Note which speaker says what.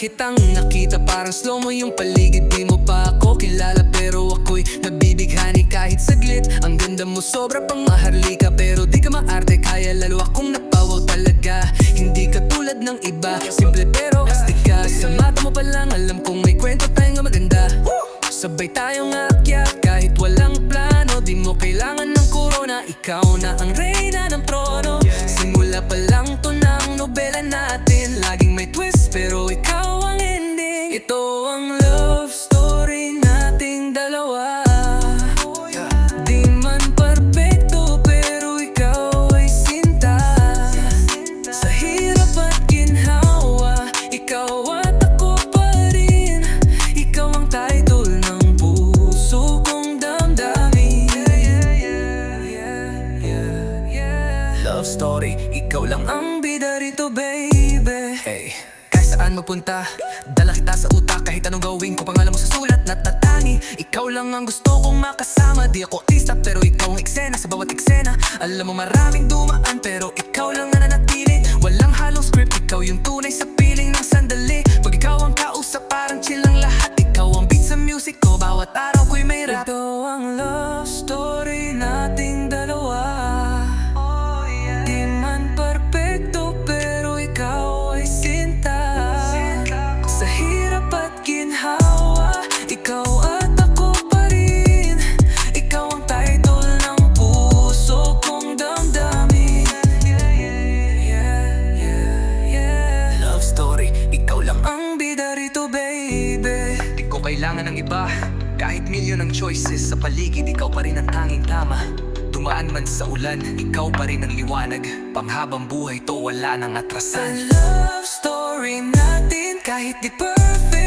Speaker 1: kitang nakita, parang slow mo yung paligid. Di mo pa ako kilala pero ako'y nabibighani kahit saglit. Ang ganda mo sobra pang maharlika, pero di ka maarte, kaya lalo akong napawaw talaga. Hindi ka tulad ng iba, simple pero astig ka. Sa mata mo pa lang alam kong may kwento tayong maganda. Sabay tayong aakyat kahit walang plano. Di mo kailangan ng corona, ikaw na ang reyna ng trono. Simula pa lang to ng nobela natin, laging may twist pero ikaw ang ending. Ito ang love story nating dalawa. Di man perfecto pero ikaw ay sinta. Sa hirap at ginhawa, ikaw at ako pa rin. Ikaw ang title ng puso kong damdamin. Love story, ikaw lang ang bida rito, baby. Hey, kahit saan mapunta, dala kita sa utak. Kahit anong gawin ko, pangalan mo sa sulat natatangi. Ikaw lang ang gusto kong makasama. Di ako artista pero ikaw ang eksena sa bawat eksena. Alam mo maraming dumaan pero ikaw lang ang nanatili. Walang halong script, ikaw yung tunay sa piling ng sandali. Pag ikaw ang kausap, parang chill ang lahat. Ikaw ang beat sa music ko, bawat araw ko'y may rap. Ito ang love story nating dalawa. Di man perfecto pero ikaw ay sinta. Sa hirap at ginhawa, ikaw at ako pa rin. Ikaw ang title ng puso kong damdamin. Love story, ikaw lang ang bida rito, baby. Di ko kailangan ng iba, kahit milyon ng choices sa paligid, ikaw pa rin ang tanging tama. Dumaan man sa ulan, ikaw pa rin ang liwanag. Panghabang buhay to, wala nang atrasan. Ang love story natin kahit di perfect,